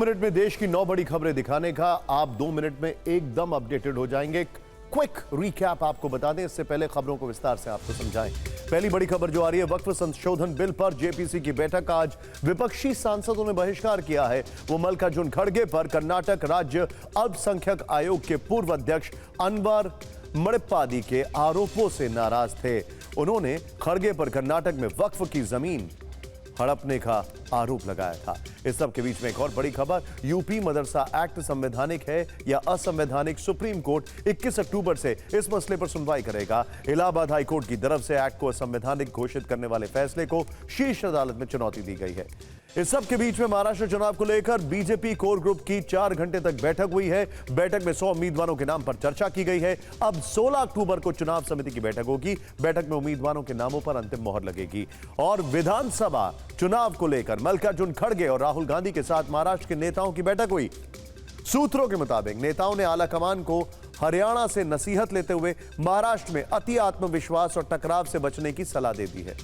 Minute में देश की 9 बड़ी खबरें दिखाने का आप 2 मिनट में एकदम अपडेटेड हो जाएंगे। क्विक रिकैप आपको बता दें, इससे पहले खबरों को विस्तार से आपको समझाएं। पहली बड़ी खबर जो आ रही है, वक्फ संशोधन बिल पर जेपीसी की बैठक। आज विपक्षी सांसदों ने बहिष्कार किया है। वो मल्लिकार्जुन खड़गे पर कर्नाटक राज्य अल्पसंख्यक आयोग के पूर्व अध्यक्ष अनवर मणिप्पादी के आरोपों से नाराज थे। उन्होंने खड़गे पर कर्नाटक में वक्फ की जमीन हड़पने का आरोप लगाया था। इस सब के बीच में एक और बड़ी खबर, यूपी मदरसा एक्ट संवैधानिक है या असंवैधानिक, सुप्रीम कोर्ट 21 अक्टूबर से इस मसले पर सुनवाई करेगा। इलाहाबाद हाई कोर्ट की तरफ से एक्ट को असंवैधानिक घोषित करने वाले फैसले को शीर्ष अदालत में चुनौती दी गई है। इस सब के बीच में महाराष्ट्र चुनाव को लेकर बीजेपी कोर ग्रुप की 4 घंटे तक बैठक हुई है। बैठक में 100 उम्मीदवारों के नाम पर चर्चा की गई है। अब 16 अक्टूबर को चुनाव समिति की बैठक होगी। बैठक में उम्मीदवारों के नामों पर अंतिम मोहर लगेगी। और विधानसभा चुनाव को लेकर मल्लिकार्जुन खड़गे और राहुल गांधी के साथ महाराष्ट्र के नेताओं की बैठक हुई। सूत्रों के मुताबिक नेताओं ने आलाकमान को हरियाणा से नसीहत लेते हुए महाराष्ट्र में अति आत्मविश्वास और टकराव से बचने की सलाह दे दी है।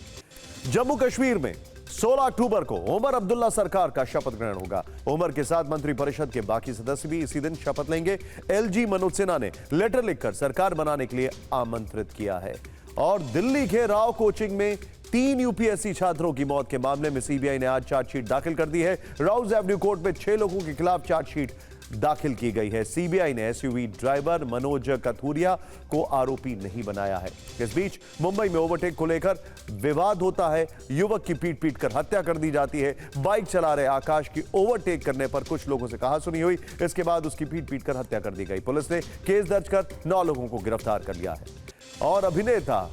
जम्मू कश्मीर में 16 अक्टूबर को उमर अब्दुल्ला सरकार का शपथ ग्रहण होगा। उमर के साथ मंत्रिपरिषद के बाकी सदस्य भी इसी दिन शपथ लेंगे। एलजी मनोज सिन्हा ने लेटर लिखकर सरकार बनाने के लिए आमंत्रित किया है। और दिल्ली के राव कोचिंग में 3 यूपीएससी छात्रों की मौत के मामले में सीबीआई ने आज चार्जशीट दाखिल कर दी है। राउज एवेन्यू कोर्ट में 6 लोगों के खिलाफ चार्जशीट दाखिल की गई है। सीबीआई ने एसयूवी ड्राइवर मनोज कथुरिया को आरोपी नहीं बनाया है। इस बीच मुंबई में ओवरटेक को लेकर विवाद होता है। युवक की पीट कर हत्या कर दी जाती है। बाइक चला रहे आकाश की ओवरटेक करने पर कुछ लोगों से कहासुनी हुई। इसके बाद उसकी पीट कर हत्या कर दी गई। पुलिस ने केस दर्ज कर 9 लोगों को गिरफ्तार कर लिया है। और अभिनेता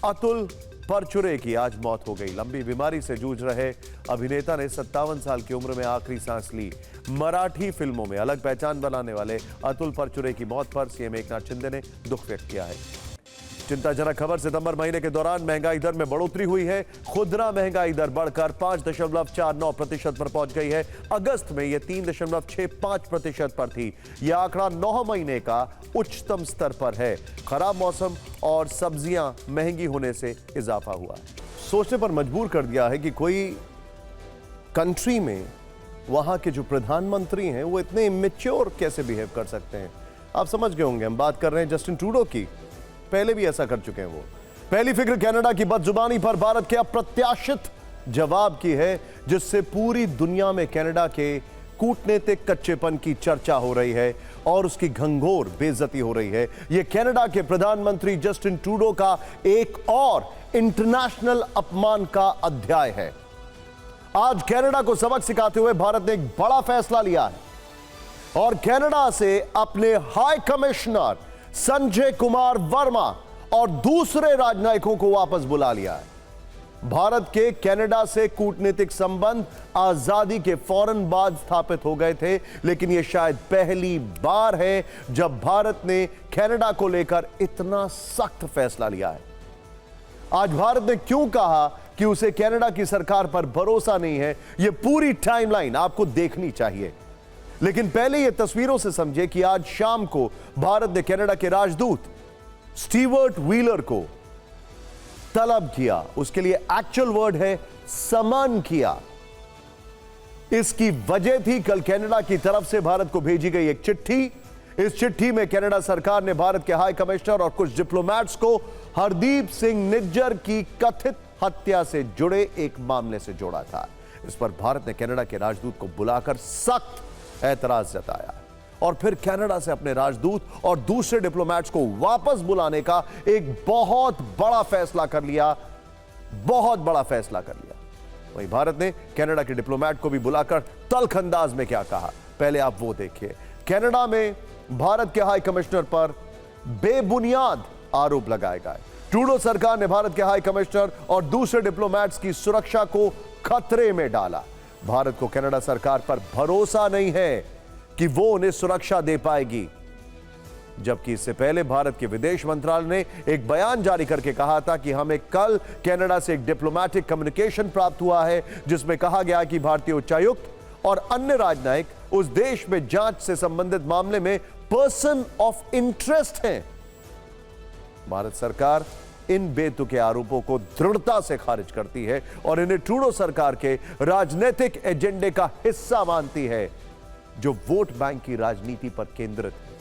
अतुल परचुरे की आज मौत हो गई। लंबी बीमारी से जूझ रहे अभिनेता ने 57 साल की उम्र में आखिरी सांस ली। मराठी फिल्मों में अलग पहचान बनाने वाले अतुल परचुरे की मौत पर सीएम एकनाथ शिंदे ने दुख व्यक्त किया है। चिंताजनक खबर, सितंबर महीने के दौरान महंगाई दर में बढ़ोतरी हुई है। खुदरा महंगाई दर बढ़कर 5.49% पर पहुंच गई है। अगस्त में यह 3.65% पर थी। यह आंकड़ा 9 महीने का उच्चतम स्तर पर है। खराब मौसम और सब्जियां महंगी होने से इजाफा हुआ है। सोचने पर मजबूर कर दिया है कि कोई कंट्री में वहां के जो प्रधानमंत्री हैं वो इतने इमेच्योर कैसे बिहेव कर सकते हैं। आप समझ गए होंगे, हम बात कर रहे हैं जस्टिन ट्रूडो की। पहले भी ऐसा कर चुके हैं वो। पहली फिक्र कनाडा की बदजुबानी पर भारत के अप्रत्याशित जवाब की है, जिससे पूरी दुनिया में कनाडा के कूटनीतिक कच्चेपन की चर्चा हो रही है और उसकी घंघोर बेइज्जती हो रही है। यह कनाडा के प्रधानमंत्री जस्टिन ट्रूडो का एक और इंटरनेशनल अपमान का अध्याय है। आज कनाडा को सबक सिखाते हुए भारत ने एक बड़ा फैसला लिया है और कनाडा से अपने हाई कमिश्नर संजय कुमार वर्मा और दूसरे राजनयिकों को वापस बुला लिया है। भारत के कनाडा से कूटनीतिक संबंध आजादी के फौरन बाद स्थापित हो गए थे, लेकिन यह शायद पहली बार है जब भारत ने कनाडा को लेकर इतना सख्त फैसला लिया है। आज भारत ने क्यों कहा कि उसे कनाडा की सरकार पर भरोसा नहीं है, यह पूरी टाइमलाइन आपको देखनी चाहिए। लेकिन पहले यह तस्वीरों से समझे कि आज शाम को भारत ने कनाडा के राजदूत स्टीवर्ट व्हीलर को तलब किया। उसके लिए एक्चुअल वर्ड है समन किया। इसकी वजह थी कल कनाडा की तरफ से भारत को भेजी गई एक चिट्ठी। इस चिट्ठी में कनाडा सरकार ने भारत के हाई कमिश्नर और कुछ डिप्लोमैट्स को हरदीप सिंह निज्जर की कथित हत्या से जुड़े एक मामले से जोड़ा था। इस पर भारत ने कनाडा के राजदूत को बुलाकर सख्त ऐतराज जताया और फिर कनाडा से अपने राजदूत और दूसरे डिप्लोमैट्स को वापस बुलाने का एक बहुत बड़ा फैसला कर लिया। बहुत बड़ा फैसला कर लिया। वहीं भारत ने कनाडा के डिप्लोमैट को भी बुलाकर तल्ख अंदाज में क्या कहा, पहले आप वो देखिए। कनाडा में भारत के हाई कमिश्नर पर बेबुनियाद आरोप लगाए गए। ट्रूडो सरकार ने भारत के हाई कमिश्नर और दूसरे डिप्लोमैट्स की सुरक्षा को खतरे में डाला। भारत को कनाडा सरकार पर भरोसा नहीं है कि वो उन्हें सुरक्षा दे पाएगी, जबकि इससे पहले भारत के विदेश मंत्रालय ने एक बयान जारी करके कहा था कि हमें कल कनाडा से एक डिप्लोमैटिक कम्युनिकेशन प्राप्त हुआ है, जिसमें कहा गया कि भारतीय उच्चायुक्त और अन्य राजनयिक उस देश में जांच से संबंधित मामले में पर्सन ऑफ इंटरेस्ट हैं। भारत सरकार इन बेतुके आरोपों को दृढ़ता से खारिज करती है और इन्हें ट्रूडो सरकार के राजनीतिक एजेंडे का हिस्सा मानती है। जो वोट बैंक की राजनीति पर केंद्रित है।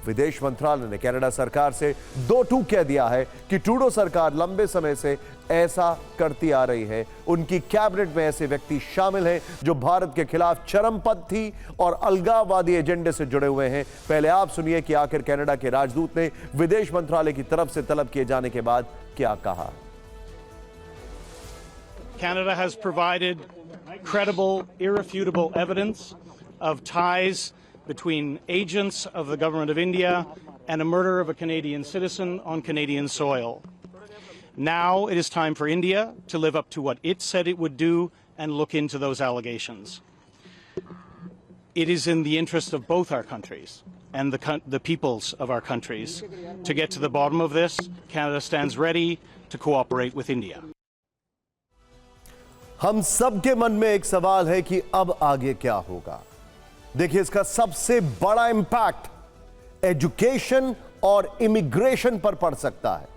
विदेश मंत्रालय ने कनाडा सरकार से दो टूक कह दिया है कि ट्रूडो सरकार लंबे समय से ऐसा करती आ रही है। उनकी कैबिनेट में ऐसे व्यक्ति शामिल हैं जो भारत के खिलाफ चरमपंथी और अलगाववादी एजेंडे से जुड़े हुए हैं। पहले आप सुनिए कि आखिर कनाडा के राजदूत ने विदेश मंत्रालय की तरफ से तलब किए जाने के बाद क्या कहा। Canada has provided credible, irrefutable evidence of ties between agents of the government of India and a murder of a Canadian citizen on Canadian soil. Now it is time for India to live up to what it said it would do and look into those allegations. It is in the interest of both our countries and the peoples of our countries to get to the bottom of this. Canada stands ready to cooperate with India. हम सबके मन में एक सवाल है कि अब आगे क्या होगा। देखिए, इसका सबसे बड़ा इंपैक्ट एजुकेशन और इमिग्रेशन पर पड़ सकता है।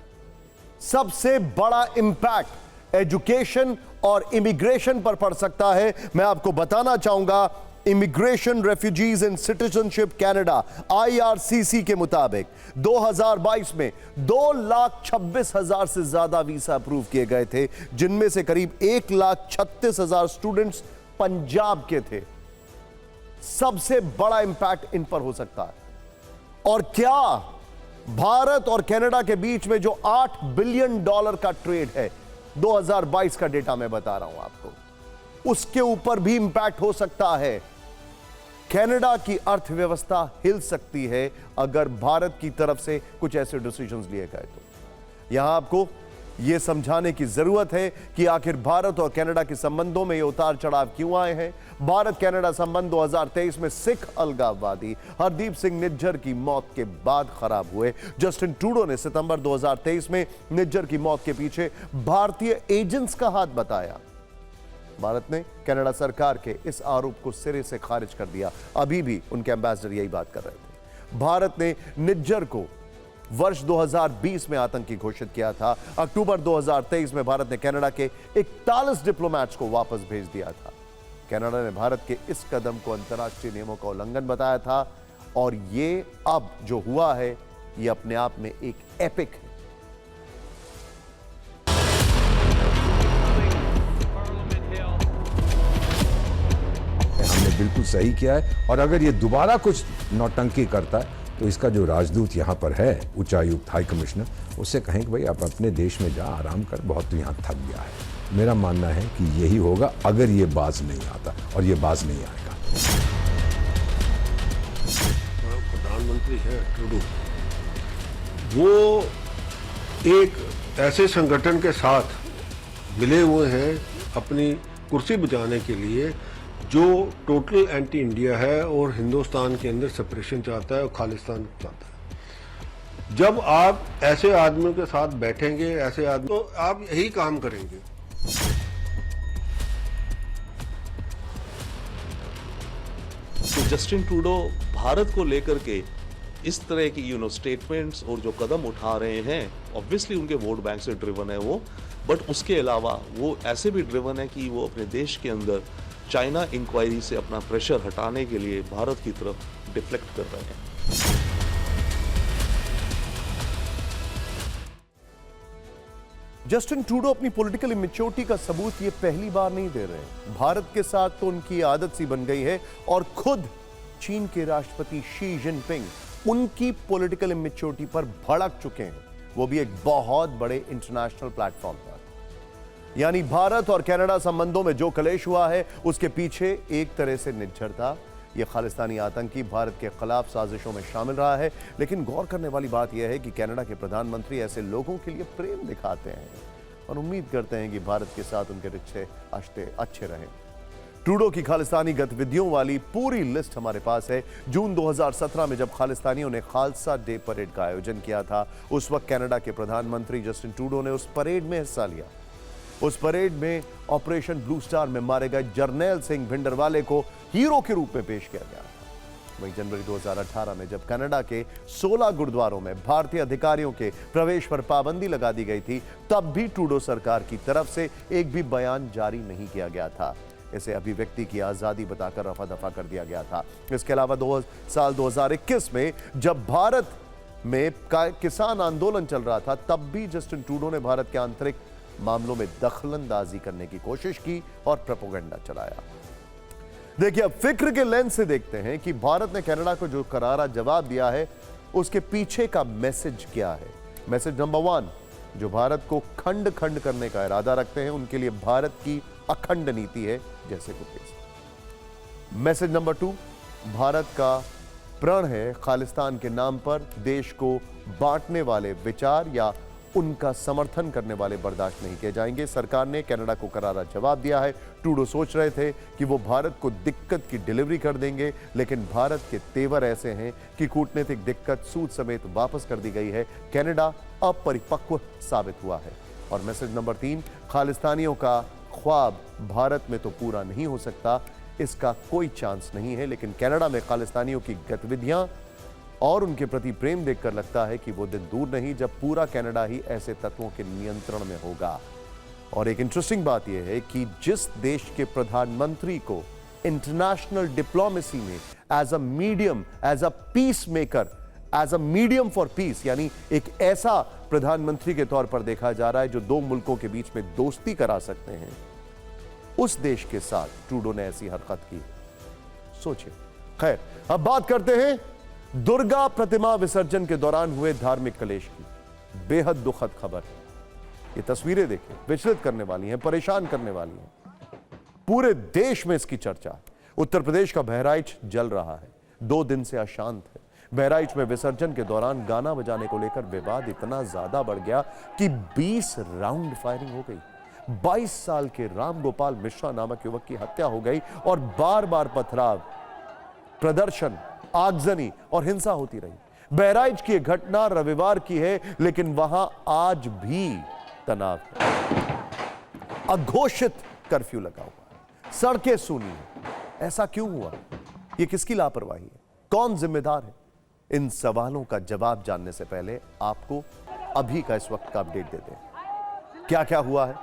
सबसे बड़ा इंपैक्ट एजुकेशन और इमिग्रेशन पर पड़ सकता है। मैं आपको बताना चाहूंगा, immigration, refugees and citizenship Canada IRCC के मुताबिक 2022 में 2,26,000 से ज्यादा वीसा अप्रूव किए गए थे, जिनमें से करीब 1,36,000 स्टूडेंट्स पंजाब के थे। सबसे बड़ा इंपैक्ट इन पर हो सकता है। और क्या भारत और कनाडा के बीच में जो $8 बिलियन का ट्रेड है, 2022 का डेटा मैं बता रहा हूं आपको, उसके ऊपर भी इंपैक्ट हो सकता है। कनाडा की अर्थव्यवस्था हिल सकती है अगर भारत की तरफ से कुछ ऐसे डिसीजंस लिए गए तो। यहां आपको यह समझाने की जरूरत है कि आखिर भारत और कनाडा के संबंधों में ये उतार चढ़ाव क्यों आए हैं। भारत कनाडा संबंध 2023 में सिख अलगाववादी हरदीप सिंह निज्जर की मौत के बाद खराब हुए। जस्टिन ट्रूडो ने सितंबर 2023 में निज्जर की मौत के पीछे भारतीय एजेंट्स का हाथ बताया। भारत ने कनाडा सरकार के इस आरोप को सिरे से खारिज कर दिया। अभी भी उनके एम्बेसडर यही बात कर रहे थे। भारत ने निज्जर को वर्ष 2020 में आतंकी घोषित किया था। अक्टूबर 2023 में भारत ने कनाडा के 41 डिप्लोमैट्स को वापस भेज दिया था। कनाडा ने भारत के इस कदम को अंतर्राष्ट्रीय नियमों का उल्लंघन बताया था और ये अब जो हुआ है, ये अपने आप में एक एपिक है। हमने बिल्कुल सही किया है और अगर ये दोबारा कुछ नौटंकी करता है तो इसका जो राजदूत यहाँ पर है, उच्चायुक्त हाई कमिश्नर, उससे कहें कि भाई आप अपने देश में जा, आराम कर, बहुत तो यहाँ थक गया है। मेरा मानना है कि यही होगा अगर ये बाज नहीं आता, और ये बाज नहीं आएगा। प्रधानमंत्री है ट्रूडो, वो एक ऐसे संगठन के साथ मिले हुए हैं अपनी कुर्सी बचाने के लिए जो टोटल एंटी इंडिया है और हिंदुस्तान के अंदर सेपरेशन चाहता है और खालिस्तान चाहता है। जब आप ऐसे आदमियों के साथ बैठेंगे, ऐसे आदमी, तो आप यही काम करेंगे। तो जस्टिन ट्रूडो भारत को लेकर के इस तरह की स्टेटमेंट्स और जो कदम उठा रहे हैं, ऑब्वियसली उनके वोट बैंक से ड्रिवन है वो, बट उसके अलावा वो ऐसे भी ड्रिवन है कि वो अपने देश के अंदर चाइना इंक्वायरी से अपना प्रेशर हटाने के लिए भारत की तरफ डिफ्लेक्ट कर रहे हैं। जस्टिन ट्रूडो अपनी पॉलिटिकल इमेच्योरिटी का सबूत ये पहली बार नहीं दे रहे हैं। भारत के साथ तो उनकी आदत सी बन गई है और खुद चीन के राष्ट्रपति शी जिनपिंग उनकी पॉलिटिकल इमेच्योरिटी पर भड़क चुके हैं, वो भी एक बहुत बड़े इंटरनेशनल प्लेटफॉर्म पर। यानी भारत और कनाडा संबंधों में जो कलेश हुआ है, उसके पीछे एक तरह से निज्जर था। यह खालिस्तानी आतंकी भारत के खिलाफ साजिशों में शामिल रहा है। लेकिन गौर करने वाली बात यह है कि कनाडा के प्रधानमंत्री ऐसे लोगों के लिए प्रेम दिखाते हैं और उम्मीद करते हैं कि भारत के साथ उनके रिश्ते अच्छे रहें। ट्रूडो की खालिस्तानी गतिविधियों वाली पूरी लिस्ट हमारे पास है। जून 2017 में जब खालिस्तानियों ने खालसा डे परेड का आयोजन किया था, उस वक्त कनाडा के प्रधानमंत्री जस्टिन ट्रूडो ने उस परेड में हिस्सा लिया। उस परेड में ऑपरेशन ब्लू स्टार में मारे गए जर्नैल सिंह भिंडरवाले को हीरो के रूप में पेश किया गया था। वहीं जनवरी 2018 में जब कनाडा के 16 गुरुद्वारों में भारतीय अधिकारियों के प्रवेश पर पाबंदी लगा दी गई थी, तब भी ट्रूडो सरकार की तरफ से एक भी बयान जारी नहीं किया गया था। इसे अभिव्यक्ति की आजादी बताकर रफा दफा कर दिया गया था। इसके अलावा साल 2021 में जब भारत में किसान आंदोलन चल रहा था, तब भी जस्टिन ट्रूडो ने भारत के आंतरिक मामलों में दखलंदाजी करने की कोशिश की और प्रोपेगेंडा चलाया। देखिए, अब फिक्र के लेंस से देखते हैं कि भारत ने कनाडा को जो करारा जवाब दिया है, उसके पीछे का मैसेज क्या है। मैसेज नंबर 1, जो भारत को खंड खंड करने का इरादा रखते हैं, उनके लिए भारत की अखंड नीति है, जैसे कुछ। मैसेज नंबर 2, भारत का प्रण है खालिस्तान के नाम पर देश को बांटने वाले विचार या उनका समर्थन करने वाले बर्दाश्त नहीं किए जाएंगे। सरकार ने कनाडा को करारा जवाब दिया है। ट्रूडो सोच रहे थे कि वो भारत को दिक्कत की डिलीवरी कर देंगे, लेकिन भारत के तेवर ऐसे हैं कि कूटनीतिक दिक्कत सूद समेत वापस कर दी गई है। कनाडा अपरिपक्व साबित हुआ है। और मैसेज नंबर 3, खालिस्तानियों का ख्वाब भारत में तो पूरा नहीं हो सकता, इसका कोई चांस नहीं है, लेकिन कनाडा में खालिस्तानियों की गतिविधियां और उनके प्रति प्रेम देखकर लगता है कि वो दिन दूर नहीं जब पूरा कनाडा ही ऐसे तत्वों के नियंत्रण में होगा। और एक इंटरेस्टिंग बात यह है कि जिस देश के प्रधानमंत्री को इंटरनेशनल डिप्लोमेसी में as a medium, as a peace maker, as a medium for peace, यानी एक ऐसा प्रधानमंत्री के तौर पर देखा जा रहा है जो दो मुल्कों के बीच में दोस्ती करा सकते हैं, उस देश के साथ ट्रूडो ने ऐसी हरकत की। सोचिए। खैर, अब बात करते हैं दुर्गा प्रतिमा विसर्जन के दौरान हुए धार्मिक कलेश की। बेहद दुखद खबर है। ये तस्वीरें देखिए, विचलित करने वाली हैं, परेशान करने वाली हैं। पूरे देश में इसकी चर्चा है। उत्तर प्रदेश का बहराइच जल रहा है, 2 दिन से अशांत है। बहराइच में विसर्जन के दौरान गाना बजाने को लेकर विवाद इतना ज्यादा बढ़ गया कि 20 राउंड फायरिंग हो गई। 22 साल के राम गोपाल मिश्रा नामक युवक की हत्या हो गई और बार बार पथराव, प्रदर्शन, आगजनी और हिंसा होती रही। बहराइच की एक घटना रविवार की है, लेकिन वहां आज भी तनाव है। अघोषित कर्फ्यू लगा हुआ है, सड़कें सूनी हैं। ऐसा क्यों हुआ? यह किसकी लापरवाही है? कौन जिम्मेदार है? इन सवालों का जवाब जानने से पहले आपको अभी का इस वक्त का अपडेट दे दें। क्या क्या हुआ है,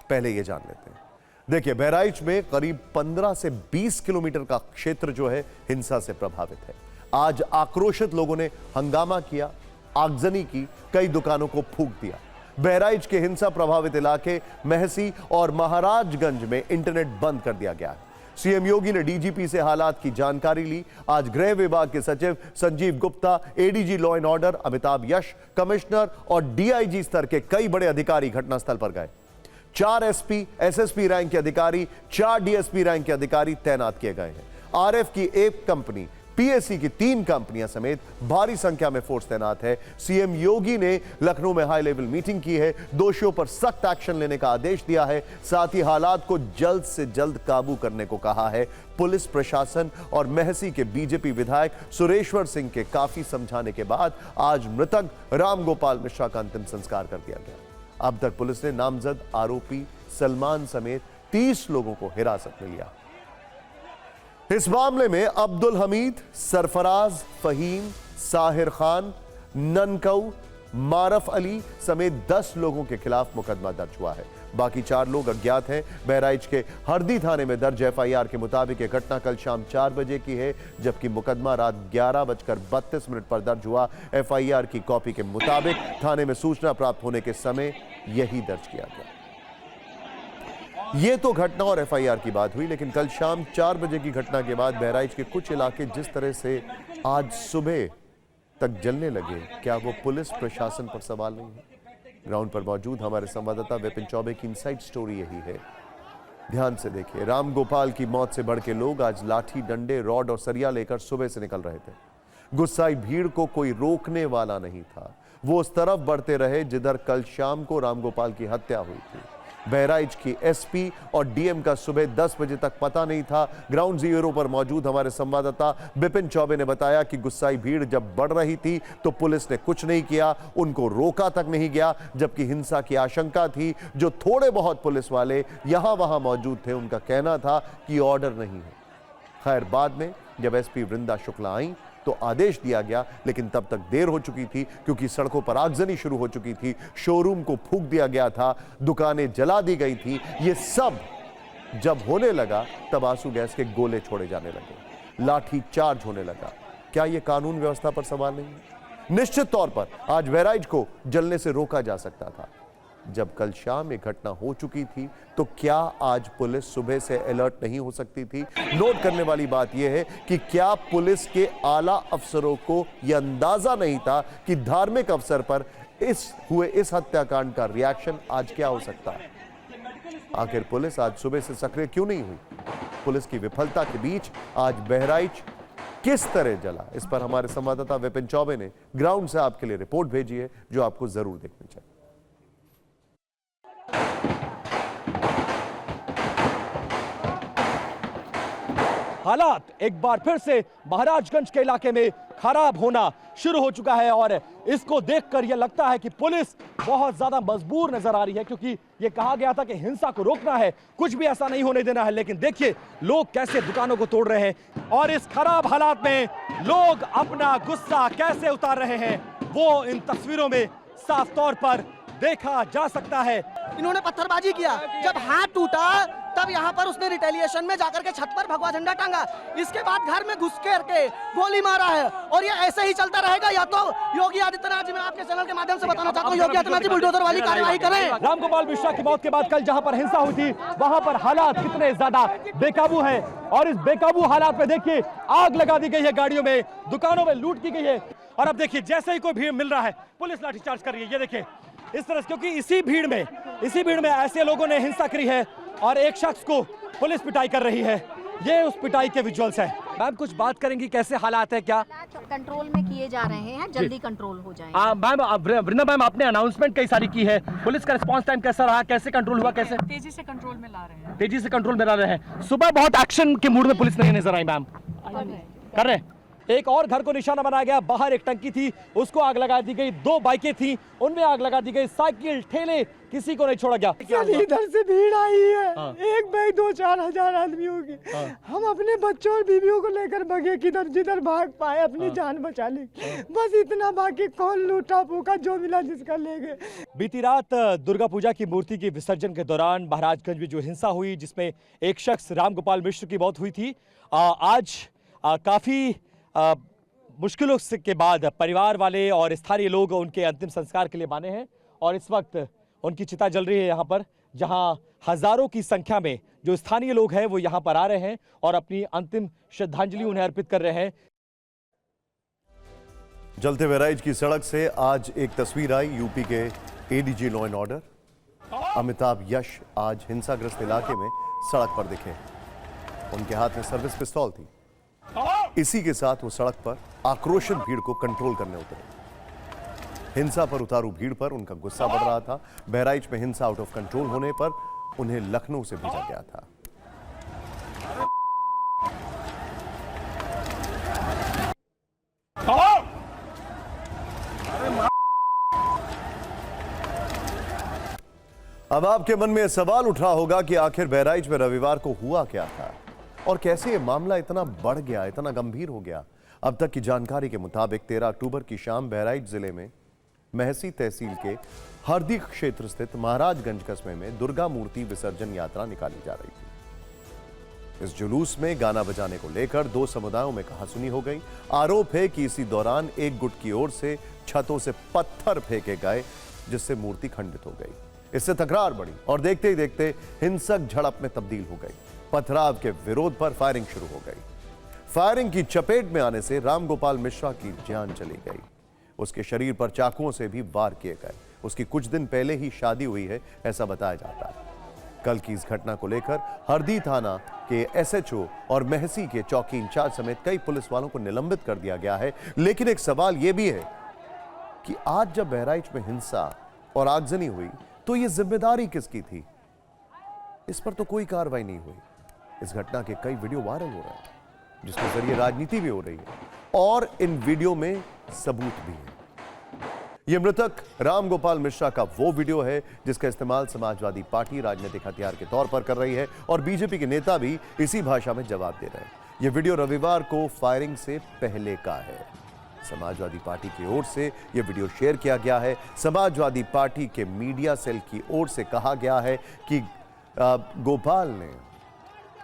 पहले यह जान लेते हैं। देखिए, बहराइच में करीब 15 से 20 किलोमीटर का क्षेत्र जो है हिंसा से प्रभावित है। आज आक्रोशित लोगों ने हंगामा किया, आगजनी की, कई दुकानों को फूंक दिया। बहराइच के हिंसा प्रभावित इलाके महसी और महाराजगंज में इंटरनेट बंद कर दिया गया है। सीएम योगी ने डीजीपी से हालात की जानकारी ली। आज गृह विभाग के सचिव Sanjeev Gupta, ADG law and order Amitabh Yash, commissioner और डीआईजी स्तर के कई बड़े अधिकारी घटनास्थल पर गए। 4 एसपी, एसएसपी रैंक के अधिकारी, 4 डीएसपी रैंक के अधिकारी तैनात किए गए हैं। आरएफ की एक कंपनी, पीएससी की 3 कंपनियां समेत भारी संख्या में फोर्स तैनात है। सीएम योगी ने लखनऊ में हाई लेवल मीटिंग की है, दोषियों पर सख्त एक्शन लेने का आदेश दिया है। साथ ही हालात को जल्द से जल्द काबू करने को कहा है। पुलिस प्रशासन और महसी के बीजेपी विधायक सुरेश्वर सिंह के काफी समझाने के बाद आज मृतक राम गोपाल मिश्रा का अंतिम संस्कार कर दिया गया। अब तक पुलिस ने नामजद आरोपी सलमान समेत 30 लोगों को हिरासत में लिया। इस मामले में अब्दुल हमीद, सरफराज, फहीम, साहिर खान, ननकऊ, मारफ अली समेत 10 लोगों के खिलाफ मुकदमा दर्ज हुआ है। बाकी 4 लोग अज्ञात हैं। बहराइच के हरदी थाने में दर्ज एफआईआर के मुताबिक यह घटना कल शाम 4 बजे की है, जबकि मुकदमा रात 11:32 पर दर्ज हुआ। एफआईआर की कॉपी के मुताबिक थाने में सूचना प्राप्त होने के समय यही दर्ज किया गया। यह तो घटना और एफआईआर की बात हुई, लेकिन कल शाम 4 बजे की घटना के बाद बहराइच के कुछ इलाके जिस तरह से आज सुबह तक जलने लगे, क्या वो पुलिस प्रशासन पर सवाल नहीं है? ग्राउंड पर मौजूद हमारे संवाददाता विपिन चौबे की इनसाइड स्टोरी यही है। ध्यान से देखिए, राम गोपाल की मौत से बढ़ के लोग आज लाठी, डंडे, रॉड और सरिया लेकर सुबह से निकल रहे थे। गुस्साई भीड़ को कोई रोकने वाला नहीं था। वो उस तरफ बढ़ते रहे जिधर कल शाम को राम गोपाल की हत्या हुई थी। बहराइच की एसपी और डीएम का सुबह 10 बजे तक पता नहीं था। ग्राउंड जीरो पर मौजूद हमारे संवाददाता विपिन चौबे ने बताया कि गुस्साई भीड़ जब बढ़ रही थी तो पुलिस ने कुछ नहीं किया, उनको रोका तक नहीं गया, जबकि हिंसा की आशंका थी। जो थोड़े बहुत पुलिस वाले यहां वहां मौजूद थे, उनका कहना था कि ऑर्डर नहीं है। खैर, बाद में जब एसपी वृंदा शुक्ला आई तो आदेश दिया गया, लेकिन तब तक देर हो चुकी थी क्योंकि सड़कों पर आगजनी शुरू हो चुकी थी। शोरूम को फूंक दिया गया था, दुकानें जला दी गई थी। ये सब जब होने लगा तब आंसू गैस के गोले छोड़े जाने लगे, लाठी चार्ज होने लगा। क्या यह कानून व्यवस्था पर सवाल नहीं है? निश्चित तौर पर आज बहराइच को जलने से रोका जा सकता था। जब कल शाम एक घटना हो चुकी थी तो क्या आज पुलिस सुबह से अलर्ट नहीं हो सकती थी? नोट करने वाली बात यह है कि क्या पुलिस के आला अफसरों को यह अंदाजा नहीं था कि धार्मिक अवसर पर इस हत्याकांड का रिएक्शन आज क्या हो सकता है? आखिर पुलिस आज सुबह से सक्रिय क्यों नहीं हुई? पुलिस की विफलता के बीच आज बहराइच किस तरह जला, इस पर हमारे संवाददाता विपिन चौबे ने ग्राउंड से आपके लिए रिपोर्ट भेजी है, जो आपको जरूर देखनी चाहिए। हालात एक बार फिर से महाराजगंज के इलाके में खराब होना शुरू हो चुका है और इसको देखकर यह लगता है कि पुलिस बहुत ज्यादा मजबूर नजर आ रही है, क्योंकि यह कहा गया था कि हिंसा को रोकना है, कुछ भी ऐसा नहीं होने देना है। लेकिन देखिए लोग कैसे दुकानों को तोड़ रहे हैं और इस खराब हालात में लोग अपना गुस्सा कैसे उतार रहे हैं वो इन तस्वीरों में साफ तौर पर देखा जा सकता है। इन्होंने पत्थरबाजी किया, जब हाथ टूटा तब यहाँ पर उसने रिटेलिएशन में जाकर के छत पर भगवा झंडा टांगा, इसके बाद घर में घुस के गोली मारा है और ये ऐसे ही चलता रहेगा। या तो योगी आदित्यनाथ जी, मैं आपके चैनल के माध्यम से बताना चाहता हूँ, योगी आदित्यनाथ जी बुलडोजर वाली कार्यवाही करें। रामगोपाल मिश्रा की मौत के बाद कल जहां पर हिंसा हुई थी वहां पर हालात कितने ज्यादा बेकाबू हैं और इस बेकाबू हालात में देखिए आग लगा दी गई है गाड़ियों में, दुकानों में लूट की गई है और अब देखिए जैसे ही कोई भीड़ मिल रहा है पुलिस लाठीचार्ज कर रही है। ये देखिए इस तरह से, क्योंकि इसी भीड़ में ऐसे लोगों ने हिंसा करी है और एक शख्स को पुलिस पिटाई कर रही है। ये उस पिटाई के विजुअल्स हैं। मैम कुछ बात करेंगी, कैसे हालात है, क्या कंट्रोल में किए जा रहे हैं, जल्दी कंट्रोल हो जाएंगे। मैम वृंदा मैम आपने अनाउंसमेंट कई सारी की है, पुलिस का रिस्पांस टाइम कैसा रहा, कैसे कंट्रोल हुआ, कैसे तेजी से कंट्रोल में ला रहे हैं? तेजी से कंट्रोल में ला रहे हैं। सुबह बहुत एक्शन के मूड में पुलिस नहीं नजर आई मैम, कर रहे हैं। एक और घर को निशाना बनाया गया, बाहर एक टंकी थी उसको आग लगा दी गई, 2 बाइकें थी उनमें आग लगा दी गई, साइकिल ठेले किसी को नहीं छोड़ा गया। इधर से भीड़ आई है, एक भाई 2-4 हजार आदमी होगी। हम अपने बच्चों और बीवियों को लेकर भगे, किधर जिधर भाग पाए, अपनी जान बचा ली, बस इतना। बाकी कौन लूटा फूका, जो मिला जिसका ले गए। बीती रात दुर्गा पूजा की मूर्ति के विसर्जन के दौरान महाराजगंज में जो हिंसा हुई जिसमें एक शख्स रामगोपाल मिश्र की मौत हुई थी, आज काफी मुश्किलों के बाद परिवार वाले और स्थानीय लोग उनके अंतिम संस्कार के लिए माने हैं और इस वक्त उनकी चिता जल रही है यहाँ पर, जहाँ हजारों की संख्या में जो स्थानीय लोग हैं वो यहाँ पर आ रहे हैं और अपनी अंतिम श्रद्धांजलि उन्हें अर्पित कर रहे हैं। जलते बहराइच की सड़क से आज एक तस्वीर आई यूपी के ADG law and order Amitabh Yash आज हिंसाग्रस्त इलाके में सड़क पर दिखे। उनके हाथ में सर्विस पिस्तौल थी। इसी के साथ वो सड़क पर आक्रोशित भीड़ को कंट्रोल करने उतरे। हिंसा पर उतारू भीड़ पर उनका गुस्सा बढ़ रहा था। बहराइच में हिंसा आउट ऑफ कंट्रोल होने पर उन्हें लखनऊ से भेजा गया था। अब आपके मन में यह सवाल उठ रहा होगा कि आखिर बहराइच में रविवार को हुआ क्या था और कैसे ये मामला इतना बढ़ गया, इतना गंभीर हो गया। अब तक की जानकारी के मुताबिक 13 अक्टूबर की शाम बहराइच जिले में महसी तहसील के हरदी क्षेत्र स्थित महाराजगंज कस्बे में दुर्गा मूर्ति विसर्जन यात्रा निकाली जा रही थी। इस जुलूस में गाना बजाने को लेकर 2 समुदायों में कहासुनी हो गई। आरोप है कि इसी दौरान एक गुट की ओर से छतों से पत्थर फेंके गए जिससे मूर्ति खंडित हो गई। इससे तकरार बढ़ी और देखते ही देखते हिंसक झड़प में तब्दील हो गई। पथराव के विरोध पर फायरिंग शुरू हो गई। फायरिंग की चपेट में आने से रामगोपाल मिश्रा की जान चली गई। उसके शरीर पर चाकुओं से भी वार किए गए। उसकी कुछ दिन पहले ही शादी हुई है ऐसा बताया जाता है। कल की इस घटना को लेकर हरदी थाना के एसएचओ और महसी के चौकी इंचार्ज समेत कई पुलिस वालों को निलंबित कर दिया गया है। लेकिन एक सवाल यह भी है कि आज जब बहराइच में हिंसा और आगजनी हुई तो यह जिम्मेदारी किसकी थी? इस पर तो कोई कार्रवाई नहीं हुई। इस घटना के कई वीडियो वायरल हो रहे हैं जिसके जरिए राजनीति भी हो रही है और इन वीडियो में सबूत भी है। यह मृतक रामगोपाल मिश्रा का वो वीडियो है जिसका इस्तेमाल समाजवादी पार्टी राजनीतिक हथियार के तौर पर कर रही है और बीजेपी के नेता भी इसी भाषा में जवाब दे रहे हैं। यह वीडियो रविवार को फायरिंग से पहले का है। समाजवादी पार्टी की ओर से यह वीडियो शेयर किया गया है। समाजवादी पार्टी के मीडिया सेल की ओर से कहा गया है कि गोपाल ने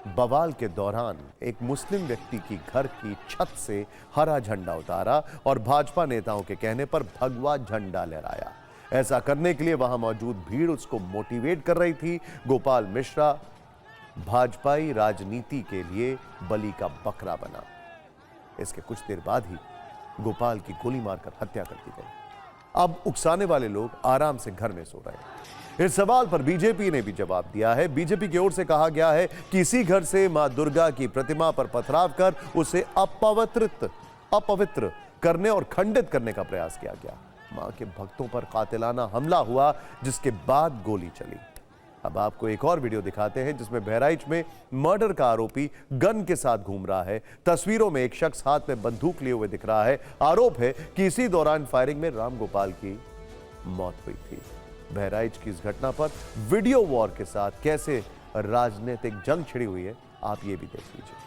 बवाल के दौरान एक मुस्लिम व्यक्ति की घर की छत से हरा झंडा उतारा और भाजपा नेताओं के कहने पर भगवा झंडा लहराया। ऐसा करने के लिए वहां मौजूद भीड़ उसको मोटिवेट कर रही थी। गोपाल मिश्रा भाजपाई राजनीति के लिए बलि का बकरा बना। इसके कुछ देर बाद ही गोपाल की गोली मारकर हत्या कर दी गई। अब उकसाने वाले लोग आराम से घर में सो रहे हैं। इस सवाल पर बीजेपी ने भी जवाब दिया है। बीजेपी की ओर से कहा गया है कि इसी घर से मां दुर्गा की प्रतिमा पर पथराव कर उसे अपवित्र करने और खंडित करने का प्रयास किया गया। मां के भक्तों पर कातिलाना हमला हुआ, जिसके बाद गोली चली। अब आपको एक और वीडियो दिखाते हैं जिसमें बहराइच में मर्डर का आरोपी गन के साथ घूम रहा है। तस्वीरों में एक शख्स हाथ में बंदूक लिए हुए दिख रहा है। आरोप है कि इसी दौरान फायरिंग में राम गोपाल की मौत हुई थी। बहराइच की इस घटना पर वीडियो वॉर के साथ कैसे राजनीतिक जंग छिड़ी हुई है, आप ये भी देख लीजिए।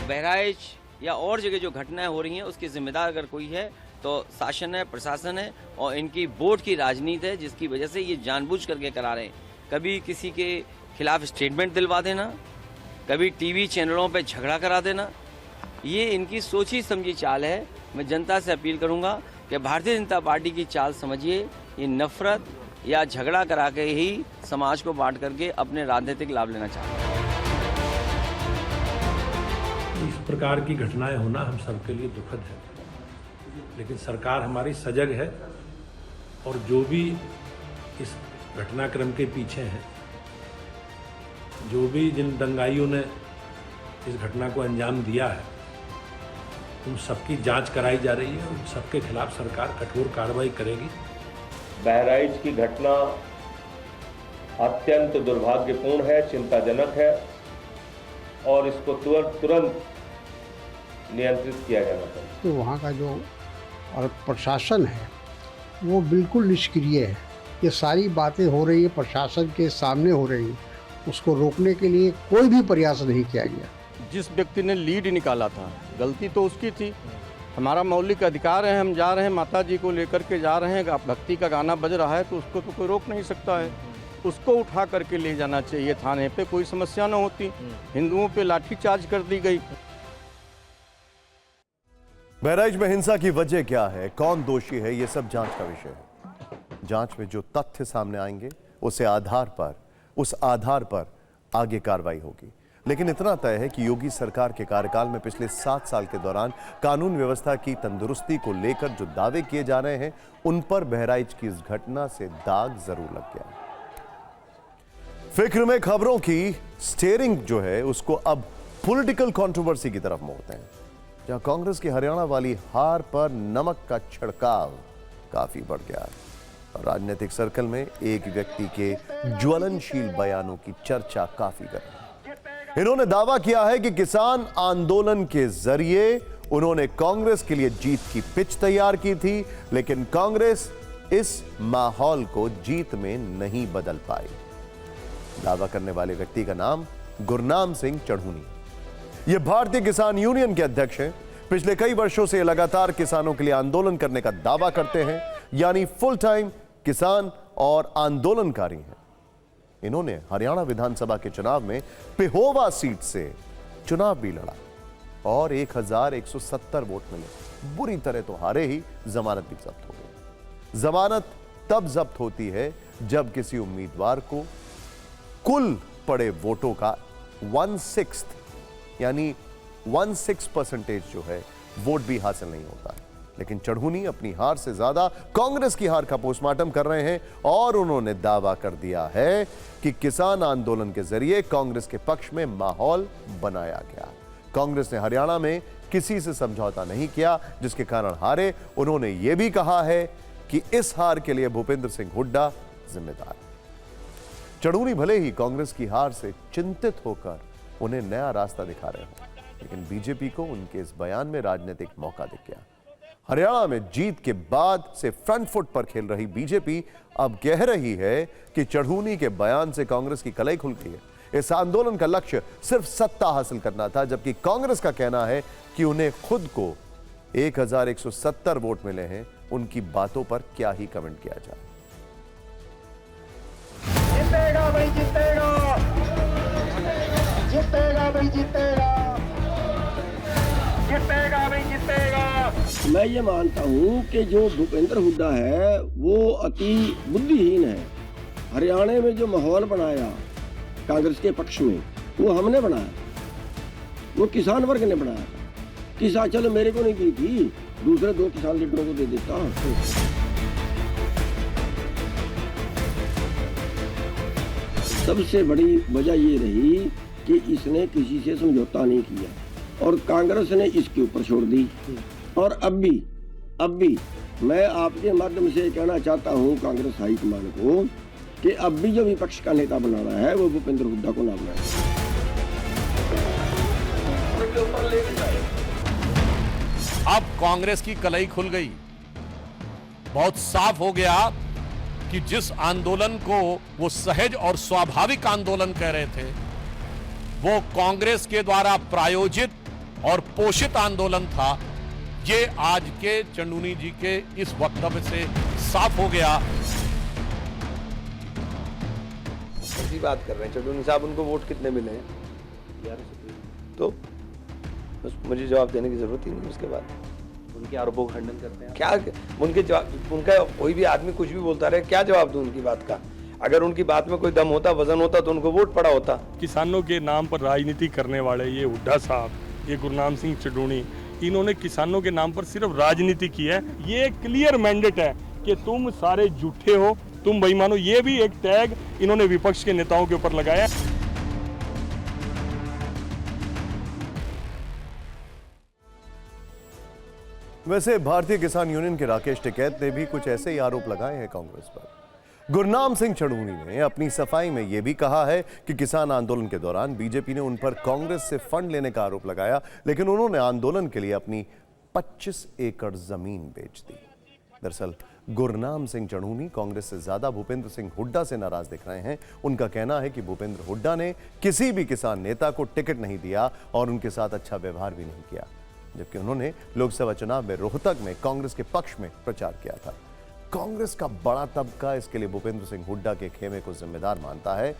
बहराइच या और जगह जो घटनाएं हो रही हैं उसकी जिम्मेदार अगर कोई है तो शासन है, प्रशासन है और इनकी वोट की राजनीति है, जिसकी वजह से ये जानबूझ करके करा रहे हैं। कभी किसी के खिलाफ स्टेटमेंट दिलवा देना, कभी टीवी चैनलों पे झगड़ा करा देना, ये इनकी सोची समझी चाल है। मैं जनता से अपील करूंगा कि भारतीय जनता पार्टी की चाल समझिए। ये नफरत या झगड़ा करा के ही समाज को बांट करके अपने राजनीतिक लाभ लेना चाहते हैं। इस प्रकार की घटनाएं होना हम सबके लिए दुखद है, लेकिन सरकार हमारी सजग है और जो भी इस घटनाक्रम के पीछे हैं, जो भी जिन दंगाइयों ने इस घटना को अंजाम दिया है, उन सबकी जांच कराई जा रही है। उन सबके खिलाफ सरकार कठोर कार्रवाई करेगी। बहराइच की घटना अत्यंत दुर्भाग्यपूर्ण है, चिंताजनक है और इसको तुरंत नियंत्रित किया जाना चाहिए। तो वहाँ का जो और प्रशासन है वो बिल्कुल निष्क्रिय है। ये सारी बातें हो रही है, प्रशासन के सामने हो रही है, उसको रोकने के लिए कोई भी प्रयास नहीं किया गया। जिस व्यक्ति ने लीड निकाला था, गलती तो उसकी थी। हमारा मौलिक अधिकार है, हम जा रहे हैं, माता जी को लेकर के जा रहे हैं, भक्ति का गाना बज रहा है तो उसको तो कोई रोक नहीं सकता है। उसको उठा करके ले जाना चाहिए थाने पे, कोई समस्या न होती। हिंदुओं पे लाठीचार्ज कर दी गई। बहराइच में हिंसा की वजह क्या है, कौन दोषी है, यह सब जांच का विषय है। जांच में जो तथ्य सामने आएंगे उस आधार पर आगे कार्रवाई होगी। लेकिन इतना तय है कि योगी सरकार के कार्यकाल में पिछले 7 साल के दौरान कानून व्यवस्था की तंदुरुस्ती को लेकर जो दावे किए जा रहे हैं, उन पर बहराइच की इस घटना से दाग जरूर लग गया। फिक्र में खबरों की स्टीयरिंग जो है उसको अब पॉलिटिकल कंट्रोवर्सी की तरफ मोड़ते हैं, जहां कांग्रेस की हरियाणा वाली हार पर नमक का छिड़काव काफी बढ़ गया है और राजनीतिक सर्कल में एक व्यक्ति के ज्वलनशील बयानों की चर्चा काफी कर रही है। इन्होंने दावा किया है कि किसान आंदोलन के जरिए उन्होंने कांग्रेस के लिए जीत की पिच तैयार की थी, लेकिन कांग्रेस इस माहौल को जीत में नहीं बदल पाई। दावा करने वाले व्यक्ति का नाम गुरनाम सिंह चढ़ूनी। ये भारतीय किसान यूनियन के अध्यक्ष हैं। पिछले कई वर्षों से लगातार किसानों के लिए आंदोलन करने का दावा करते हैं, यानी फुल टाइम किसान और आंदोलनकारी हैं। इन्होंने हरियाणा विधानसभा के चुनाव में पेहोवा सीट से चुनाव भी लड़ा और 1170 वोट मिले। बुरी तरह तो हारे ही, जमानत भी जब्त हो गई। जमानत तब जब्त होती है जब किसी उम्मीदवार को कुल पड़े वोटों का 1/6 यानी 16% जो है वोट भी हासिल नहीं होता। लेकिन चढ़ूनी अपनी हार से ज्यादा कांग्रेस की हार का पोस्टमार्टम कर रहे हैं और उन्होंने दावा कर दिया है कि किसान आंदोलन के जरिए कांग्रेस के पक्ष में माहौल बनाया गया। कांग्रेस ने हरियाणा में किसी से समझौता नहीं किया, जिसके कारण हारे। उन्होंने यह भी कहा है कि इस हार के लिए भूपेंद्र सिंह हुड्डा जिम्मेदार है। चढ़ूनी भले ही कांग्रेस की हार से चिंतित होकर उन्हें नया रास्ता दिखा रहे हो, लेकिन बीजेपी को उनके इस बयान में राजनीतिक मौका दिख गया। हरियाणा में जीत के बाद से फ्रंट फुट पर खेल रही बीजेपी अब कह रही है कि चढ़ूनी के बयान से कांग्रेस की कलई खुल गई है। इस आंदोलन का लक्ष्य सिर्फ सत्ता हासिल करना था, जबकि कांग्रेस का कहना है कि उन्हें खुद को 1170 वोट मिले हैं, उनकी बातों पर क्या ही कमेंट किया जाए। जीतेगा भाई जीतेगा, जीतेगा भाई जीतेगा, जीतेगा भाई जीतेगा। मैं ये मानता हूँ कि जो भूपेंद्र हुड्डा है वो अति बुद्धिहीन है। हरियाणा में जो माहौल बनाया कांग्रेस के पक्ष में, वो हमने बनाया, वो किसान वर्ग ने बनाया। किसान, चलो मेरे को नहीं दी थी, दूसरे 2 किसान लीडरों को दे देता। सबसे बड़ी वजह ये रही कि इसने किसी से समझौता नहीं किया और कांग्रेस ने इसके ऊपर छोड़ दी। और अब भी मैं आपके माध्यम से कहना चाहता हूँ कांग्रेस हाईकमान को कि अब भी जो विपक्ष का नेता बनाना है वो भूपेंद्र हुड्डा को ना बनाए। अब कांग्रेस की कलई खुल गई। बहुत साफ हो गया कि जिस आंदोलन को वो सहज और स्वाभाविक आंदोलन कह रहे थे, वो कांग्रेस के द्वारा प्रायोजित और पोषित आंदोलन था। ये आज के चंदूनी जी के इस वक्तव्य से साफ हो गया। ऐसी बात कर रहे हैं चंदूनी साहब, उनको वोट कितने मिले हैं? 11 तो बस मुझे जवाब देने की जरूरत ही नहीं। उसके बाद उनके आरोपों का खंडन करते हैं क्या? उनके जवाब, उनका कोई भी आदमी कुछ भी बोलता रहे, क्या जवाब दूं उनकी बात का? अगर उनकी बात में कोई दम होता, वजन होता तो उनको वोट पड़ा होता। किसानों के नाम पर राजनीति करने वाले ये हुड्डा साहब, ये गुरनाम सिंह चंदूनी, इन्होंने किसानों के नाम पर सिर्फ राजनीति की है। ये क्लियर मैंडेट है कि तुम सारे झूठे हो, तुम बेईमानो। ये भी एक टैग इन्होंने विपक्ष के नेताओं के ऊपर लगाया। वैसे भारतीय किसान यूनियन के राकेश टिकैत ने भी कुछ ऐसे ही आरोप लगाए हैं कांग्रेस पर। गुरनाम सिंह चंदूनी ने अपनी सफाई में यह भी कहा है कि किसान आंदोलन के दौरान बीजेपी ने उन पर कांग्रेस से फंड लेने का आरोप लगाया, लेकिन उन्होंने आंदोलन के लिए अपनी 25 एकड़ जमीन बेच दी। दरअसल गुरनाम सिंह चंदूनी कांग्रेस से ज्यादा भूपेंद्र सिंह हुड्डा से नाराज दिख रहे हैं। उनका कहना है कि भूपेंद्र हुड्डा ने किसी भी किसान नेता को टिकट नहीं दिया और उनके साथ अच्छा व्यवहार भी नहीं किया, जबकि उन्होंने लोकसभा चुनाव में रोहतक में कांग्रेस के पक्ष में प्रचार किया था। कांग्रेस का बड़ा तबका इसके लिए भूपेंद्र सिंह हुड्डा के खेमे को जिम्मेदार मानता है।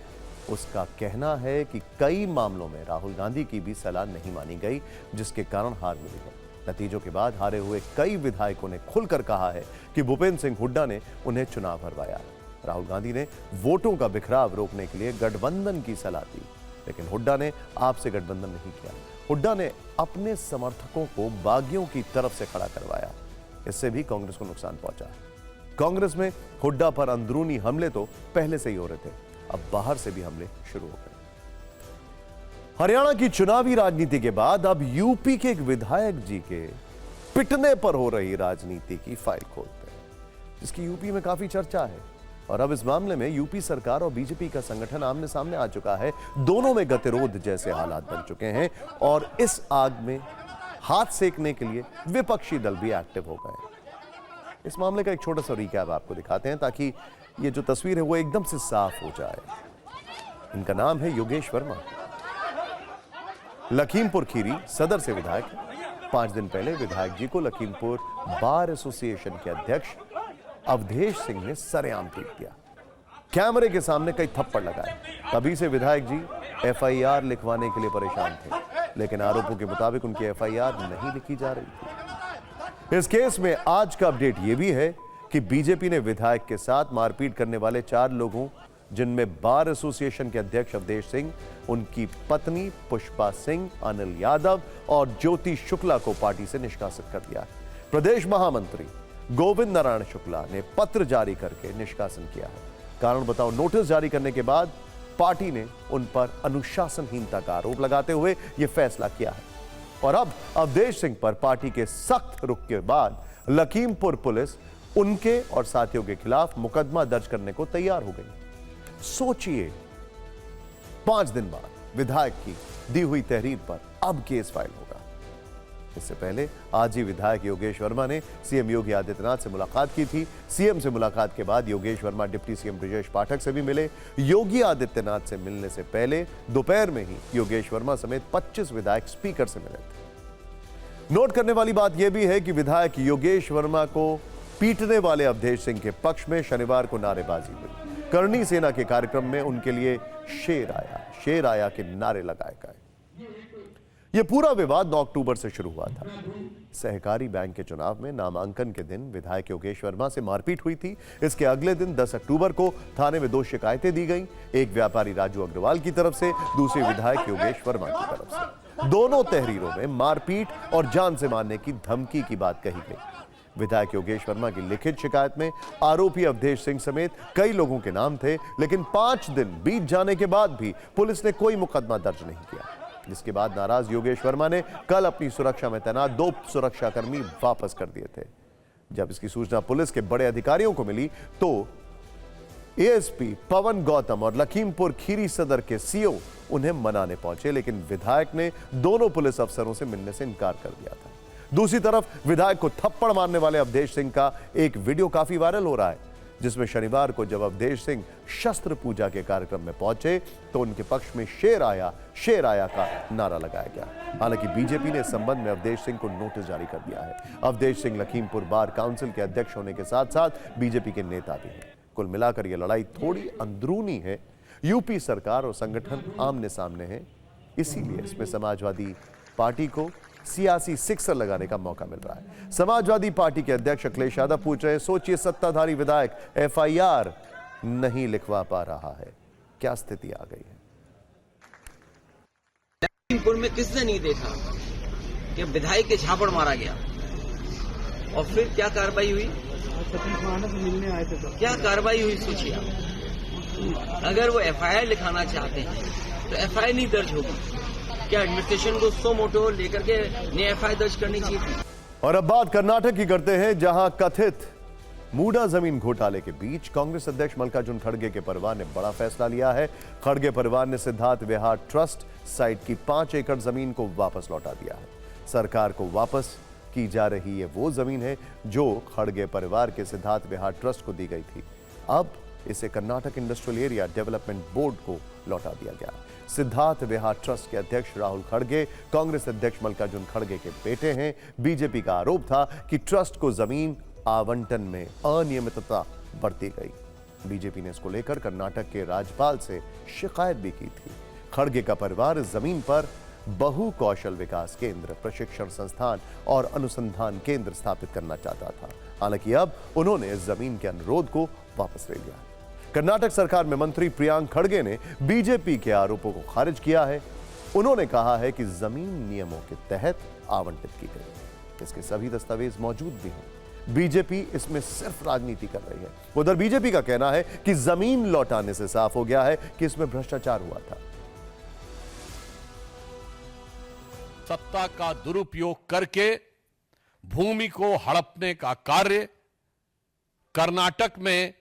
उसका कहना है कि कई मामलों में राहुल गांधी की भी सलाह नहीं मानी गई, जिसके कारण हार मिली है। नतीजों के बाद हारे हुए कई विधायकों ने खुलकर कहा है कि भूपेंद्र सिंह हुड्डा ने उन्हें चुनाव हरवाया। राहुल गांधी ने वोटों का बिखराव रोकने के लिए गठबंधन की सलाह दी, लेकिन हुड्डा ने आपसे गठबंधन नहीं किया। हुड्डा ने अपने समर्थकों को बागियों की तरफ से खड़ा करवाया। इससे भी कांग्रेस को नुकसान पहुंचा। कांग्रेस में हुड्डा पर अंदरूनी हमले तो पहले से ही हो रहे थे, अब बाहर से भी हमले शुरू हो गए। हरियाणा की चुनावी राजनीति के बाद अब यूपी के एक विधायक जी के पिटने पर हो रही राजनीति की फाइल खोलते हैं, जिसकी यूपी में काफी चर्चा है। और अब इस मामले में यूपी सरकार और बीजेपी का संगठन आमने सामने आ चुका है। दोनों में गतिरोध जैसे हालात बन चुके हैं और इस आग में हाथ सेकने के लिए विपक्षी दल भी एक्टिव हो गए। इस मामले का एक छोटा सा रिकैप आपको दिखाते हैं ताकि ये जो तस्वीर है वो एकदम से साफ हो जाए। इनका नाम है योगेश वर्मा, लखीमपुर खीरी सदर से विधायक है। 5 दिन पहले विधायक जी को लखीमपुर बार एसोसिएशन के अध्यक्ष अवधेश सिंह ने सरेआम पीट दिया, कैमरे के सामने कई थप्पड़ लगाए। तभी से विधायक जी एफआईआर लिखवाने के लिए परेशान थे, लेकिन आरोपों के मुताबिक उनकी एफआईआर नहीं लिखी जा रही थी। इस केस में आज का अपडेट यह भी है कि बीजेपी ने विधायक के साथ मारपीट करने वाले 4 लोगों, जिनमें बार एसोसिएशन के अध्यक्ष अवधेश सिंह, उनकी पत्नी पुष्पा सिंह, अनिल यादव और ज्योति शुक्ला को पार्टी से निष्कासित कर दिया। प्रदेश महामंत्री गोविंद नारायण शुक्ला ने पत्र जारी करके निष्कासन किया है। कारण बताओ नोटिस जारी करने के बाद पार्टी ने उन पर अनुशासनहीनता का आरोप लगाते हुए यह फैसला किया है। और अब अवधेश सिंह पर पार्टी के सख्त रुख के बाद लखीमपुर पुलिस उनके और साथियों के खिलाफ मुकदमा दर्ज करने को तैयार हो गई। सोचिए, 5 दिन बाद विधायक की दी हुई तहरीर पर अब केस फाइल होगा। इससे पहले आज ही विधायक योगेश वर्मा ने सीएम योगी आदित्यनाथ से मुलाकात की थी। सीएम से मुलाकात के बाद योगेश वर्मा डिप्टी सीएम ब्रजेश पाठक से भी मिले। योगी आदित्यनाथ से मिलने से पहले दोपहर में ही योगेश वर्मा समेत 25 विधायक स्पीकर से मिले थे। नोट करने वाली बात यह भी है कि विधायक योगेश वर्मा को पीटने वाले अवधेश सिंह के पक्ष में शनिवार को नारेबाजी हुई। करणी सेना के कार्यक्रम में उनके लिए शेर आया के नारे लगाए गए। यह पूरा विवाद 9 अक्टूबर से शुरू हुआ था। सहकारी बैंक के चुनाव में नामांकन के दिन विधायक योगेश वर्मा से मारपीट हुई थी। इसके अगले दिन 10 अक्टूबर को थाने में 2 शिकायतें दी गईं, एक व्यापारी राजू अग्रवाल की तरफ से, दूसरी विधायक योगेश वर्मा की तरफ से। दोनों तहरीरों में मारपीट और जान से मारने की धमकी की बात कही गई। विधायक योगेश वर्मा की लिखित शिकायत में आरोपी अवधेश सिंह समेत कई लोगों के नाम थे, लेकिन 5 दिन बीत जाने के बाद भी पुलिस ने कोई मुकदमा दर्ज नहीं किया, जिसके बाद नाराज योगेश वर्मा ने कल अपनी सुरक्षा में तैनात 2 सुरक्षाकर्मी वापस कर दिए थे। जब इसकी सूचना पुलिस के बड़े अधिकारियों को मिली तो एएसपी पवन गौतम और लखीमपुर खीरी सदर के सीओ उन्हें मनाने पहुंचे, लेकिन विधायक ने दोनों पुलिस अफसरों से मिलने से इनकार कर दिया था। दूसरी तरफ विधायक को थप्पड़ मारने वाले अवधेश सिंह का एक वीडियो काफी वायरल हो रहा है, जिसमें शनिवार को जब अवधेश सिंह शस्त्र पूजा के कार्यक्रम में पहुंचे तो उनके पक्ष में शेर आया का नारा लगाया गया। हालांकि बीजेपी ने इस संबंध में अवधेश सिंह को नोटिस जारी कर दिया है। अवधेश सिंह लखीमपुर बार काउंसिल के अध्यक्ष होने के साथ साथ बीजेपी के नेता भी हैं। कुल मिलाकर यह लड़ाई थोड़ी अंदरूनी है। यूपी सरकार और संगठन आमने सामने हैं, इसीलिए इसमें समाजवादी पार्टी को सियासी सिक्सर लगाने का मौका मिल रहा है। समाजवादी पार्टी के अध्यक्ष अखिलेश यादव पूछ रहे हैं, सोचिए सत्ताधारी विधायक एफआईआर नहीं लिखवा पा रहा है, क्या स्थिति आ गई है? लखीमपुर में किसने नहीं देखा कि विधायक के झापड़ मारा गया और फिर क्या कार्रवाई हुई? मिलने आए थे तो क्या कार्रवाई हुई सोचिए आप। अगर वो एफआईआर लिखाना चाहते हैं तो एफआईआर नहीं दर्ज होगी। क्या एडमिनिस्ट्रेशन को सो मोटो लेकर के नई एफआईआर दर्ज करनी चाहिए थी? और अब बात कर्नाटक की करते हैं, जहां कथित मूडा जमीन घोटाले के बीच कांग्रेस अध्यक्ष मल्लिकार्जुन खड़गे के परिवार ने बड़ा फैसला लिया है। खड़गे परिवार ने सिद्धार्थ विहार ट्रस्ट साइट की 5 एकड़ जमीन को वापस लौटा दिया है। सरकार को वापस की जा रही ये वो जमीन है जो खड़गे परिवार के सिद्धार्थ विहार ट्रस्ट को दी गई थी। अब इसे Karnataka industrial area development board को लौटा दिया गया। सिद्धार्थ विहार ट्रस्ट के अध्यक्ष राहुल खड़गे कांग्रेस अध्यक्ष मल्लिकार्जुन खड़गे के बेटे हैं। बीजेपी का आरोप था कि ट्रस्ट को जमीन आवंटन में अनियमितता बरती गई। बीजेपी ने इसको लेकर कर्नाटक के राज्यपाल से शिकायत भी की थी। खड़गे का परिवार इस जमीन पर बहु कौशल विकास केंद्र, प्रशिक्षण संस्थान और अनुसंधान केंद्र स्थापित करना चाहता था। हालांकि अब उन्होंने इस जमीन के अनुरोध को वापस ले लिया। कर्नाटक सरकार में मंत्री प्रियांक खड़गे ने बीजेपी के आरोपों को खारिज किया है। उन्होंने कहा है कि जमीन नियमों के तहत आवंटित की गई, इसके सभी दस्तावेज मौजूद भी हैं। बीजेपी इसमें सिर्फ राजनीति कर रही है। उधर बीजेपी का कहना है कि जमीन लौटाने से साफ हो गया है कि इसमें भ्रष्टाचार हुआ था। सत्ता का दुरुपयोग करके भूमि को हड़पने का कार्य कर्नाटक में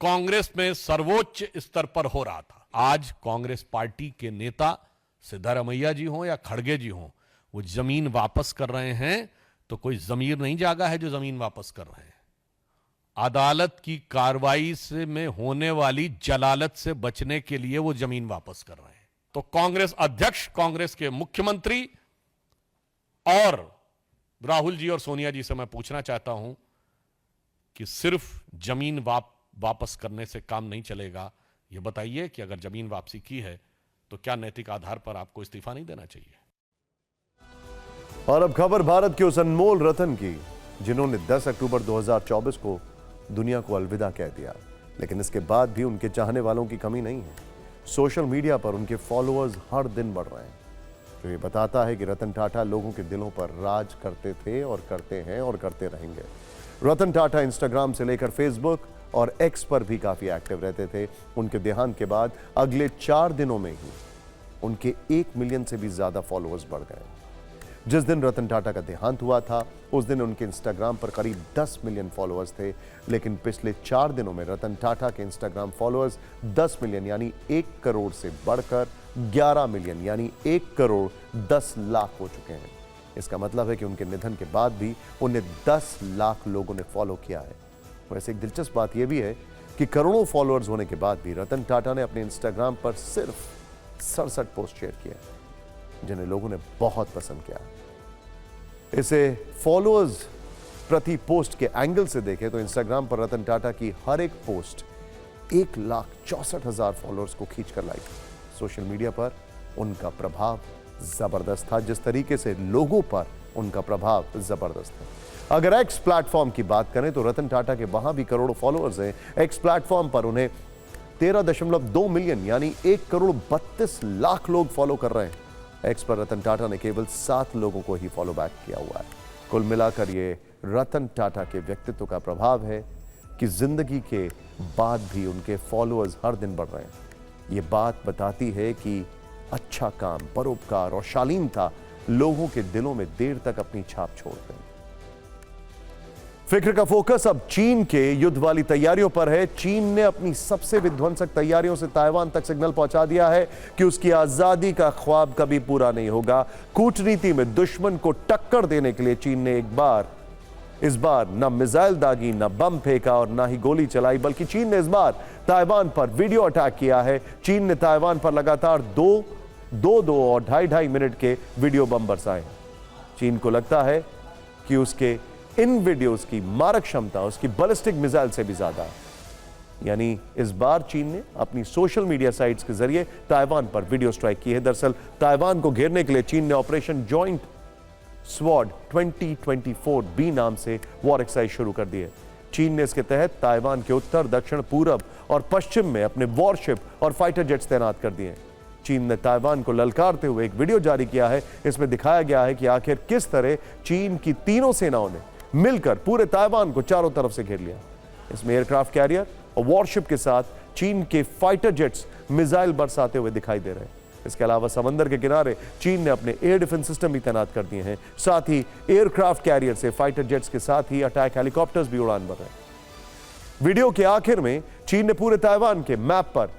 कांग्रेस में सर्वोच्च स्तर पर हो रहा था। आज कांग्रेस पार्टी के नेता सिद्धारमैया जी हों या खड़गे जी हों, वो जमीन वापस कर रहे हैं तो कोई जमीर नहीं जागा है जो जमीन वापस कर रहे हैं। अदालत की कार्रवाई से में होने वाली जलालत से बचने के लिए वो जमीन वापस कर रहे हैं। तो कांग्रेस अध्यक्ष, कांग्रेस के मुख्यमंत्री और राहुल जी और सोनिया जी से मैं पूछना चाहता हूं कि सिर्फ जमीन वापस करने से काम नहीं चलेगा। यह बताइए कि अगर जमीन वापसी की है तो क्या नैतिक आधार पर आपको इस्तीफा नहीं देना चाहिए? और अब खबर भारत के उस अनमोल रतन की जिन्होंने 10 अक्टूबर 2024 को दुनिया को अलविदा कह दिया, लेकिन इसके बाद भी उनके चाहने वालों की कमी नहीं है। सोशल मीडिया पर उनके फॉलोअर्स हर दिन बढ़ रहे हैं, जो ये बताता है कि रतन टाटा लोगों के दिलों पर राज करते थे और करते हैं और करते रहेंगे। रतन टाटा इंस्टाग्राम से लेकर फेसबुक और एक्स पर भी काफी एक्टिव रहते थे। उनके देहांत के बाद अगले 4 दिनों में ही उनके 1 मिलियन से भी ज्यादा फॉलोअर्स बढ़ गए। जिस दिन रतन टाटा का देहांत हुआ था उस दिन उनके इंस्टाग्राम पर करीब 10 मिलियन फॉलोअर्स थे, लेकिन पिछले 4 दिनों में रतन टाटा के इंस्टाग्राम फॉलोअर्स 10 मिलियन यानी 1 करोड़ से बढ़कर 11 मिलियन यानी 1 करोड़ 10 लाख हो चुके हैं। इसका मतलब है कि उनके निधन के बाद भी उन्हें 10 लाख लोगों ने फॉलो किया है। वैसे एक दिलचस्प बात यह भी है कि करोड़ों फॉलोअर्स होने के बाद भी रतन टाटा ने अपने इंस्टाग्राम पर सिर्फ 67 पोस्ट शेयर किए, जिन्हें लोगों ने बहुत पसंद किया। इसे फॉलोअर्स प्रति पोस्ट के एंगल से देखें तो इंस्टाग्राम पर रतन टाटा की हर एक पोस्ट 1,64,000 फॉलोअर्स को खींचकर लाई। सोशल मीडिया पर उनका प्रभाव जबरदस्त था। जिस तरीके से लोगों पर उनका प्रभाव जबरदस्त था। अगर एक्स प्लेटफॉर्म की बात करें तो रतन टाटा के वहां भी करोड़ों फॉलोअर्स हैं। एक्स प्लेटफॉर्म पर उन्हें 13.2 मिलियन यानी 1,32,00,000 लोग फॉलो कर रहे हैं। एक्स पर रतन टाटा ने केवल 7 लोगों को ही फॉलो बैक किया हुआ है। कुल मिलाकर ये रतन टाटा के व्यक्तित्व का प्रभाव है कि जिंदगी के बाद भी उनके फॉलोअर्स हर दिन बढ़ रहे हैं। ये बात बताती है कि अच्छा काम, परोपकार और शालीनता लोगों के दिलों में देर तक अपनी छाप छोड़ते हैं। फिक्र का फोकस अब चीन के युद्ध वाली तैयारियों पर है। चीन ने अपनी सबसे विध्वंसक तैयारियों से ताइवान तक सिग्नल पहुंचा दिया है कि उसकी आजादी का ख्वाब कभी पूरा नहीं होगा। कूटनीति में दुश्मन को टक्कर देने के लिए चीन ने इस बार न मिसाइल दागी, न बम फेंका और न ही गोली चलाई, बल्कि चीन ने इस बार ताइवान पर वीडियो अटैक किया है। चीन ने ताइवान पर लगातार दो और 2.5 मिनट के वीडियो बम बरसाए। चीन को लगता है कि उसके इन वीडियोस की मारक क्षमता उसकी बैलिस्टिक मिसाइल से भी ज्यादा है। यानी इस बार चीन ने अपनी सोशल मीडिया साइट्स के जरिए ताइवान पर वीडियो स्ट्राइक की है। दरअसल ताइवान को घेरने के लिए चीन ने ऑपरेशन जॉइंट स्वॉर्ड 2024B नाम से वॉर एक्सरसाइज शुरू कर दी है। चीन ने इसके तहत ताइवान के उत्तर, दक्षिण, पूरब और पश्चिम में अपने वॉरशिप और फाइटर जेट्स तैनात कर दिए हैं। चीन ने ताइवान को ललकारते हुए एक वीडियो जारी किया है। इसमें दिखाया गया है कि आखिर किस तरह चीन की तीनों सेनाओं ने मिलकर पूरे ताइवान को चारों तरफ से घेर लिया। इसमें एयरक्राफ्ट कैरियर और वॉरशिप के साथ चीन के फाइटर जेट्स मिसाइल बरसाते हुए दिखाई दे रहे हैं। इसके अलावा समंदर के किनारे चीन ने अपने एयर डिफेंस सिस्टम भी तैनात कर दिए हैं। साथ ही एयरक्राफ्ट कैरियर से फाइटर जेट्स के साथ ही अटैक हेलीकॉप्टर्स भी उड़ान भर रहे हैं। वीडियो के आखिर में चीन ने पूरे ताइवान के मैप पर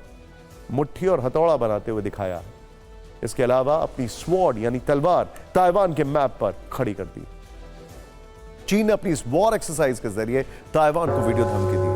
मुट्ठी और हथौड़ा बनाते हुए दिखाया। इसके अलावा अपनी स्वॉर्ड यानी तलवार ताइवान के मैप पर खड़ी कर दी। चीन ने अपनी इस वॉर एक्सरसाइज के जरिए ताइवान को वीडियो धमकी दी।